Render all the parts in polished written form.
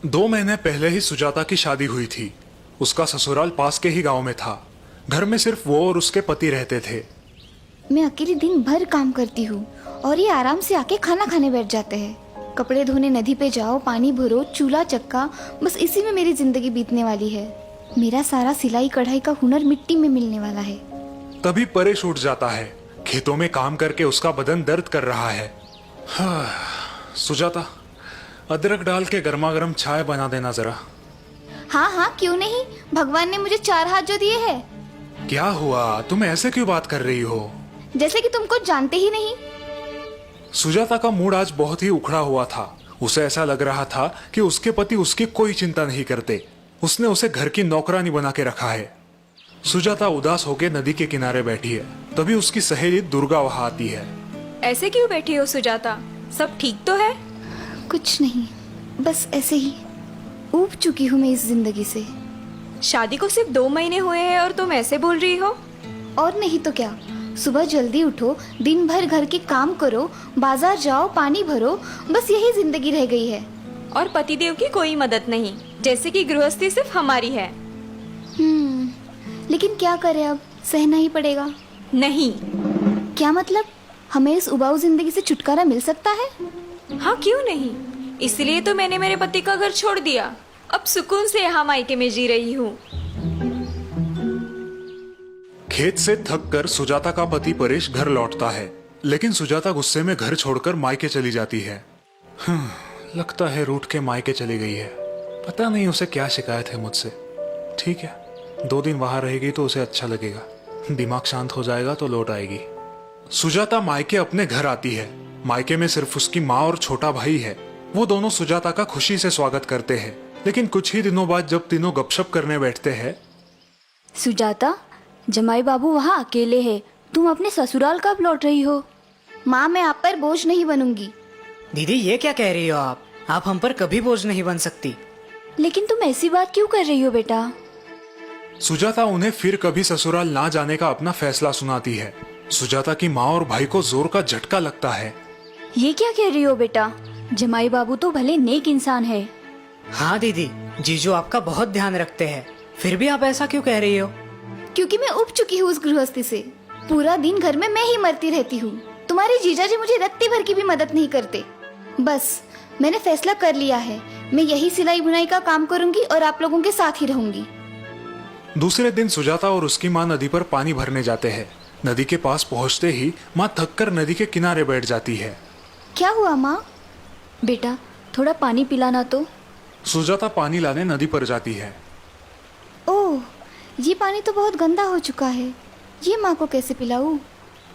2 महीने पहले ही सुजाता की शादी हुई थी। उसका ससुराल पास के ही गांव में था। घर में सिर्फ वो और उसके पति रहते थे। मैं अकेले दिन भर काम करती हूँ और ये आराम से आके खाना खाने बैठ जाते हैं। कपड़े धोने नदी पे जाओ, पानी भरो, चूल्हा चक्का, बस इसी में मेरी जिंदगी बीतने वाली है। मेरा सारा सिलाई कढ़ाई का हुनर मिट्टी में मिलने वाला है। तभी परेश उठ जाता है। खेतों में काम करके उसका बदन दर्द कर रहा है। सुजाता, अदरक डाल के गर्मा गर्म चाय बना देना जरा। हाँ हाँ, क्यों नहीं। भगवान ने मुझे 4 हाथ जो दिए हैं। क्या हुआ, तुम ऐसे क्यों बात कर रही हो? जैसे कि तुमको जानते ही नहीं। सुजाता का मूड आज बहुत ही उखड़ा हुआ था। उसे ऐसा लग रहा था कि उसके पति उसकी कोई चिंता नहीं करते। उसने उसे घर की नौकरानी बना के रखा है। सुजाता उदास होकर नदी के किनारे बैठी है। तभी उसकी सहेली दुर्गा वहां आती है। ऐसे क्यों बैठी हो सुजाता, सब ठीक तो है? कुछ नहीं, बस ऐसे ही ऊब चुकी हूँ मैं इस जिंदगी से। शादी को सिर्फ 2 महीने हुए हैं और तुम ऐसे बोल रही हो? और नहीं तो क्या। सुबह जल्दी उठो, दिन भर घर के काम करो, बाजार जाओ, पानी भरो, बस यही जिंदगी रह गई है। और पतिदेव की कोई मदद नहीं, जैसे कि गृहस्थी सिर्फ हमारी है। लेकिन क्या करें, अब सहना ही पड़ेगा। नहीं। क्या मतलब? हमें इस उबाऊ जिंदगी से छुटकारा मिल सकता है? हाँ, क्यों नहीं। इसलिए तो मैंने मेरे पति का घर छोड़ दिया। अब सुकून से यहाँ मायके में जी रही हूँ। खेत से थक कर सुजाता का पति परेश घर लौटता है, लेकिन सुजाता गुस्से में घर छोड़कर मायके चली जाती है। लगता है रूठ के मायके चली गई है। पता नहीं उसे क्या शिकायत है मुझसे। ठीक है, 2 दिन वहां रहेगी तो उसे अच्छा लगेगा। दिमाग शांत हो जाएगा तो लौट आएगी। सुजाता मायके अपने घर आती है। मायके में सिर्फ उसकी माँ और छोटा भाई है। वो दोनों सुजाता का खुशी से स्वागत करते हैं, लेकिन कुछ ही दिनों बाद जब तीनों गपशप करने बैठते हैं। सुजाता, जमाई बाबू वहाँ अकेले है, तुम अपने ससुराल कब लौट रही हो? माँ, मैं आप पर बोझ नहीं बनूंगी। दीदी, ये क्या कह रही हो आप हम पर कभी बोझ नहीं बन सकती। लेकिन तुम ऐसी बात क्यों कर रही हो बेटा? सुजाता उन्हें फिर कभी ससुराल ना जाने का अपना फैसला सुनाती है। सुजाता की माँ और भाई को जोर का झटका लगता है। ये क्या कह रही हो बेटा? जमाई बाबू तो भले नेक इंसान है। हाँ दीदी, जीजू आपका बहुत ध्यान रखते हैं, फिर भी आप ऐसा क्यों कह रही हो? क्योंकि मैं उब चुकी हूँ उस गृहस्थी से। पूरा दिन घर में मैं ही मरती रहती हूँ। तुम्हारे जीजा जी मुझे रत्ती भर की भी मदद नहीं करते। बस मैंने फैसला कर लिया है, मैं यही सिलाई बुनाई का काम करूंगी और आप लोगों के साथ ही रहूंगी। दूसरे दिन सुजाता और उसकी माँ नदी पर पानी भरने जाते हैं। नदी के पास पहुँचते ही माँ थककर नदी के किनारे बैठ जाती है। क्या हुआ माँ? बेटा, थोड़ा पानी पिलाना तो। सुजाता पानी लाने नदी पर जाती है। ओह, ये पानी तो बहुत गंदा हो चुका है। ये माँ को कैसे पिलाऊं?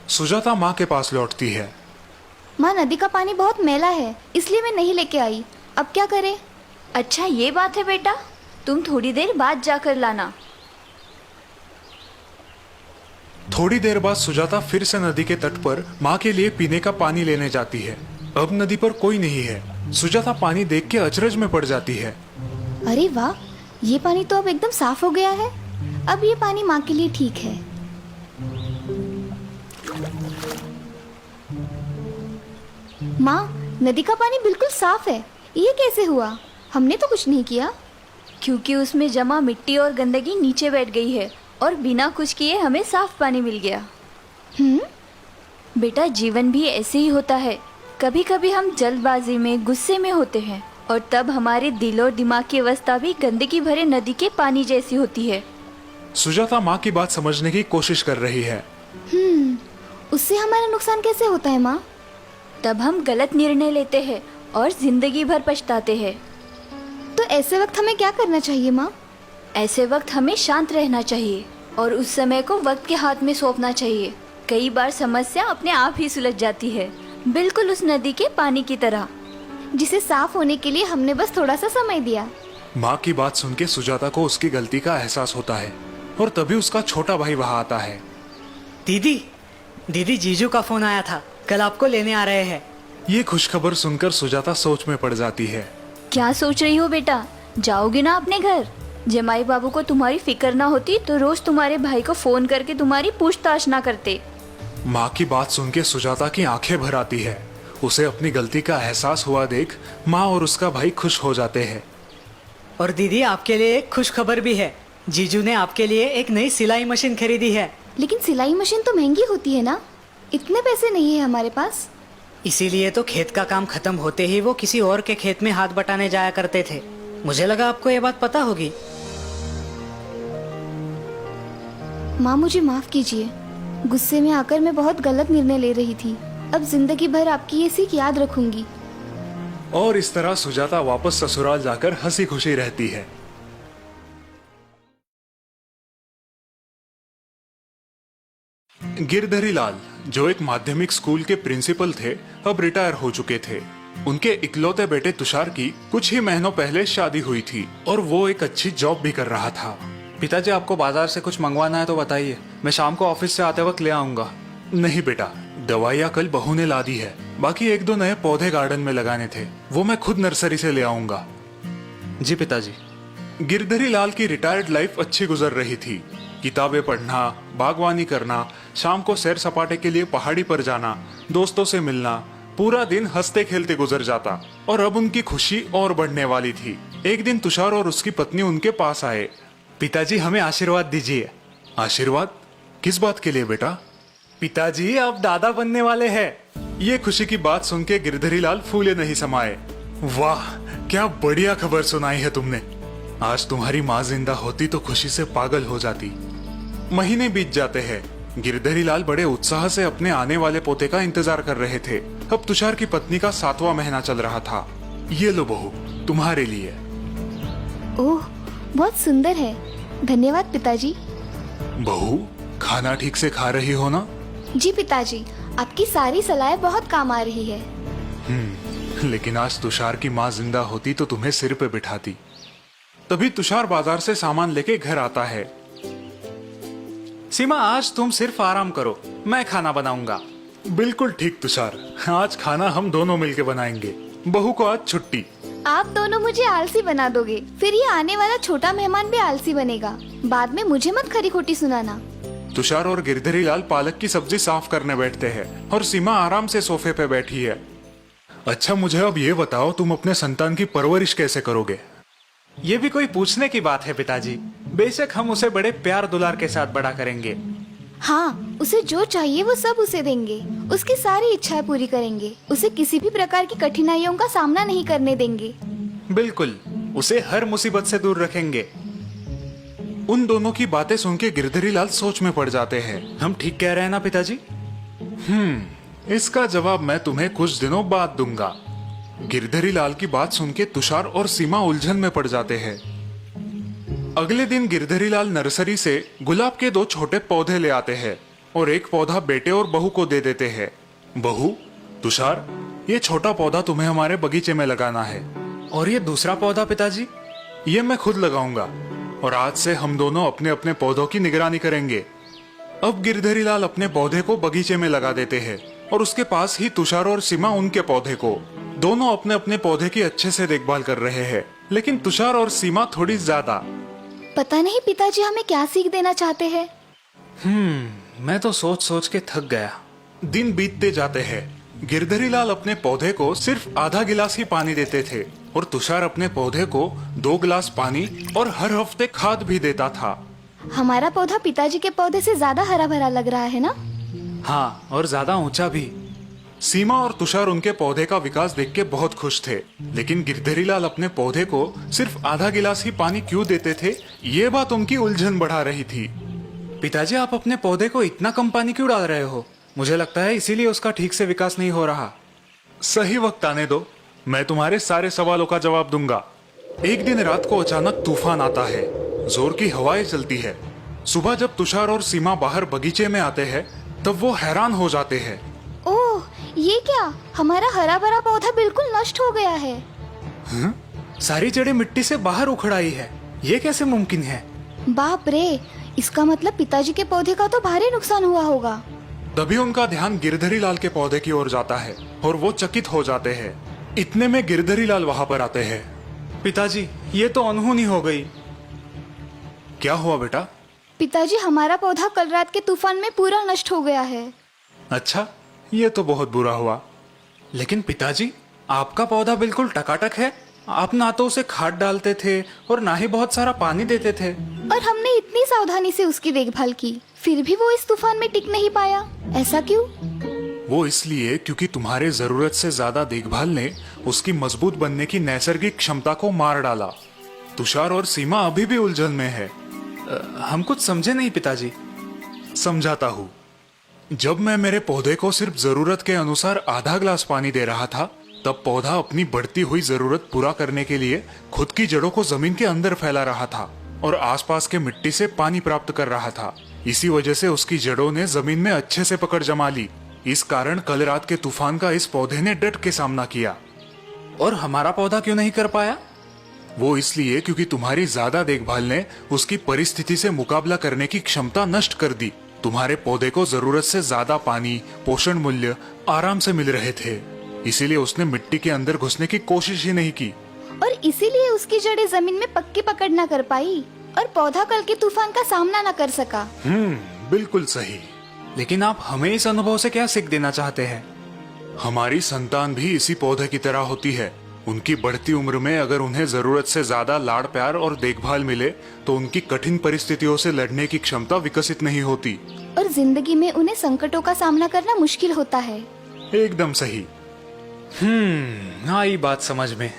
सुजाता माँ के पास लौटती है। माँ, नदी का पानी बहुत मैला है, इसलिए मैं नहीं लेके आई। अब क्या करें? अच्छा, ये बात है बेटा, तुम थोड़ी देर बाद जाकर लाना। थोड़ी देर बाद सुजाता फिर से नदी के तट पर माँ के लिए पीने का पानी लेने जाती है। अब नदी पर कोई नहीं है। सुजाता पानी देख के अचरज में पड़ जाती है। अरे वाह, ये पानी तो अब एकदम साफ हो गया है। अब ये पानी माँ के लिए ठीक है। माँ, नदी का पानी बिल्कुल साफ है। ये कैसे हुआ? हमने तो कुछ नहीं किया। क्योंकि उसमें जमा मिट्टी और गंदगी नीचे बैठ गई है और बिना कुछ किए हमें साफ पानी मिल गया। बेटा, जीवन भी ऐसे ही होता है। कभी कभी हम जल्दबाजी में, गुस्से में होते हैं और तब हमारे दिल और दिमाग की अवस्था भी गंदगी भरे नदी के पानी जैसी होती है। सुजाता माँ की बात समझने की कोशिश कर रही है। उससे हमारा नुकसान कैसे होता है माँ? तब हम गलत निर्णय लेते हैं और जिंदगी भर पछताते हैं। तो ऐसे वक्त हमें क्या करना चाहिए माँ? ऐसे वक्त हमें शांत रहना चाहिए और उस समय को वक्त के हाथ में सौंपना चाहिए। कई बार समस्या अपने आप ही सुलझ जाती है, बिल्कुल उस नदी के पानी की तरह, जिसे साफ होने के लिए हमने बस थोड़ा सा समय दिया। माँ की बात सुन के सुजाता को उसकी गलती का एहसास होता है और तभी उसका छोटा भाई वहाँ आता है। दीदी, जीजू का फोन आया था, कल आपको लेने आ रहे हैं। ये खुशखबर सुनकर सुजाता सोच में पड़ जाती है। क्या सोच रही हो बेटा? जाओगे ना अपने घर? जमाई बाबू को तुम्हारी फिक्र ना होती तो रोज तुम्हारे भाई को फोन करके तुम्हारी पूछताछ ना करते। माँ की बात सुन के सुजाता की आंखें भर आती है। उसे अपनी गलती का एहसास हुआ देख माँ और उसका भाई खुश हो जाते हैं। और दीदी आपके लिए एक खुश खबर भी है। जीजू ने आपके लिए एक नई सिलाई मशीन खरीदी है। लेकिन सिलाई मशीन तो महंगी होती है ना, इतने पैसे नहीं है हमारे पास। इसीलिए तो खेत का काम खत्म होते ही वो किसी और के खेत में हाथ बटाने जाया करते थे। मुझे लगा आपको ये बात पता होगी। माँ मुझे माफ कीजिए, गुस्से में आकर मैं बहुत गलत निर्णय ले रही थी। अब जिंदगी भर आपकी ये सीख याद रखूंगी। और इस तरह सुजाता वापस ससुराल जाकर हंसी खुशी रहती है। गिरधरी लाल, जो एक माध्यमिक स्कूल के प्रिंसिपल थे, अब रिटायर हो चुके थे। उनके इकलौते बेटे तुषार की कुछ ही महीनों पहले शादी हुई थी और वो एक अच्छी जॉब भी कर रहा था। पिताजी, आपको बाजार से कुछ मंगवाना है तो बताइए, मैं शाम को ऑफिस से आते वक्त ले आऊंगा। नहीं बेटा, दवाइयाँ कल बहू ने ला दी है। बाकी एक दो नए पौधे गार्डन में लगाने थे, वो मैं खुद नर्सरी से ले आऊंगा। जी पिताजी। गिरधरी लाल की रिटायर्ड लाइफ अच्छी गुजर रही थी। किताबें पढ़ना, बागवानी करना, शाम को सैर सपाटे के लिए पहाड़ी पर जाना, दोस्तों से मिलना, पूरा दिन हंसते खेलते गुजर जाता। और अब उनकी खुशी और बढ़ने वाली थी। एक दिन तुषार और उसकी पत्नी उनके पास आए। पिताजी, हमें आशीर्वाद दीजिए। आशीर्वाद? किस बात के लिए बेटा? पिताजी, आप दादा बनने वाले हैं। ये खुशी की बात सुन के गिरधरी लाल फूले नहीं समाये। वाह, क्या बढ़िया खबर सुनाई है तुमने। आज तुम्हारी माँ जिंदा होती तो खुशी से पागल हो जाती। महीने बीत जाते हैं। गिरधरी लाल बड़े उत्साह से अपने आने वाले पोते का इंतजार कर रहे थे। अब तुषार की पत्नी का 7वां महीना चल रहा था। ये लो बहू, तुम्हारे लिए। ओह, बहुत सुंदर है। धन्यवाद पिताजी। बहू, खाना ठीक से खा रही हो ना? जी पिताजी, आपकी सारी सलाहें बहुत काम आ रही है। लेकिन आज तुषार की माँ जिंदा होती तो तुम्हें सिर पे बिठाती। तभी तुषार बाजार से सामान लेके घर आता है। सीमा, आज तुम सिर्फ आराम करो, मैं खाना बनाऊंगा। बिल्कुल ठीक तुषार, आज खाना हम दोनों मिलके बनाएंगे। बहू को आज छुट्टी। आप दोनों मुझे आलसी बना दोगे, फिर ये आने वाला छोटा मेहमान भी आलसी बनेगा। बाद में मुझे मत खरी खोटी सुनाना। तुषार और गिरधरी लाल पालक की सब्जी साफ करने बैठते हैं और सीमा आराम से सोफे पे बैठी है। अच्छा, मुझे अब ये बताओ, तुम अपने संतान की परवरिश कैसे करोगे? ये भी कोई पूछने की बात है पिताजी। बेशक हम उसे बड़े प्यार दुलार के साथ बड़ा करेंगे। हाँ, उसे जो चाहिए वो सब उसे देंगे। उसकी सारी इच्छाएं पूरी करेंगे। उसे किसी भी प्रकार की कठिनाइयों का सामना नहीं करने देंगे। बिल्कुल, उसे हर मुसीबत से दूर रखेंगे। उन दोनों की बातें सुन के गिरधरी लाल सोच में पड़ जाते हैं। हम ठीक कह रहे हैं ना पिताजी? इसका जवाब मैं तुम्हें कुछ दिनों बाद दूंगा। गिरधरी लाल की बात सुन के तुषार और सीमा उलझन में पड़ जाते हैं। अगले दिन गिरधरी लाल नर्सरी से गुलाब के 2 छोटे पौधे ले आते हैं और एक पौधा बेटे और बहू को दे देते हैं। बहू, तुषार, ये छोटा पौधा तुम्हें हमारे बगीचे में लगाना है। और ये दूसरा पौधा पिताजी? ये मैं खुद लगाऊंगा और आज से हम दोनों अपने अपने पौधों की निगरानी करेंगे। अब गिरधरी लाल अपने पौधे को बगीचे में लगा देते हैं और उसके पास ही तुषार और सीमा उनके पौधे को। दोनों अपने अपने पौधे की अच्छे से देखभाल कर रहे हैं, लेकिन तुषार और सीमा थोड़ी ज्यादा। पता नहीं पिताजी हमें क्या सीख देना चाहते हैं। मैं तो सोच सोच के थक गया। दिन बीतते जाते हैं। गिरधरी लाल अपने पौधे को सिर्फ आधा गिलास ही पानी देते थे और तुषार अपने पौधे को 2 गिलास पानी और हर हफ्ते खाद भी देता था। हमारा पौधा पिताजी के पौधे से ज्यादा हरा भरा लग रहा है ना? हाँ, और ज्यादा ऊंचा भी। सीमा और तुषार उनके पौधे का विकास देख के बहुत खुश थे, लेकिन गिरधरी लाल अपने पौधे को सिर्फ आधा गिलास ही पानी क्यों देते थे, ये बात उनकी उलझन बढ़ा रही थी। पिताजी, आप अपने पौधे को इतना कम पानी क्यों डाल रहे हो? मुझे लगता है इसीलिए उसका ठीक से विकास नहीं हो रहा। सही वक्त आने दो, मैं तुम्हारे सारे सवालों का जवाब दूंगा। एक दिन रात को अचानक तूफान आता है। जोर की हवाएं चलती है। सुबह जब तुषार और सीमा बाहर बगीचे में आते हैं तब वो हैरान हो जाते हैं। ओह, ये क्या? हमारा हरा भरा पौधा बिल्कुल नष्ट हो गया है। सारी जड़ें मिट्टी से बाहर उखड़ आई है। ये कैसे मुमकिन है? बाप रे, इसका मतलब पिताजी के पौधे का तो भारी नुकसान हुआ होगा। तभी उनका ध्यान गिरधरी लाल के पौधे की ओर जाता है और वो चकित हो जाते हैं। इतने में गिरधरी लाल वहां पर आते हैं। पिताजी, ये तो अनहोनी हो गई। क्या हुआ बेटा? पिताजी, हमारा पौधा कल रात के तूफान में पूरा नष्ट हो गया है। अच्छा, ये तो बहुत बुरा हुआ। लेकिन पिताजी, आपका पौधा बिल्कुल टकाटक है। आप ना तो उसे खाद डालते थे और ना ही बहुत सारा पानी देते थे। और हमने इतनी सावधानी से उसकी देखभाल की, फिर भी वो इस तूफान में टिक नहीं पाया। ऐसा क्यों? वो इसलिए क्योंकि तुम्हारे जरूरत से ज्यादा देखभाल ने उसकी मजबूत बनने की नैसर्गिक क्षमता को मार डाला। तुषार और सीमा अभी भी उलझन में है। हम कुछ समझे नहीं पिताजी। समझाता हूँ। जब मैं मेरे पौधे को सिर्फ जरूरत के अनुसार आधा ग्लास पानी दे रहा था, तब पौधा अपनी बढ़ती हुई जरूरत पूरा करने के लिए खुद की जड़ों को जमीन के अंदर फैला रहा था और आसपास के मिट्टी से पानी प्राप्त कर रहा था। इसी वजह से उसकी जड़ों ने जमीन में अच्छे से पकड़ जमा ली। इस कारण कल रात के तूफान का इस पौधे ने डट के सामना किया। और हमारा पौधा क्यों नहीं कर पाया? वो इसलिए क्योंकि तुम्हारी ज्यादा देखभाल ने उसकी परिस्थिति से मुकाबला करने की क्षमता नष्ट कर दी। तुम्हारे पौधे को जरूरत से ज्यादा पानी, पोषण मूल्य आराम से मिल रहे थे, इसीलिए उसने मिट्टी के अंदर घुसने की कोशिश ही नहीं की। और इसीलिए उसकी जड़ें जमीन में पक्की पकड़ न कर पाई और पौधा कल के तूफान का सामना न कर सका। बिल्कुल सही। लेकिन आप हमें इस अनुभव से क्या सीख देना चाहते हैं? हमारी संतान भी इसी पौधे की तरह होती है। उनकी बढ़ती उम्र में अगर उन्हें जरूरत से ज्यादा लाड़ प्यार और देखभाल मिले तो उनकी कठिन परिस्थितियों से लड़ने की क्षमता विकसित नहीं होती। और जिंदगी में उन्हें संकटों का सामना करना मुश्किल होता है। एकदम सही। आई बात समझ में।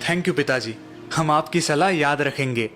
थैंक यू पिताजी, हम आपकी सलाह याद रखेंगे।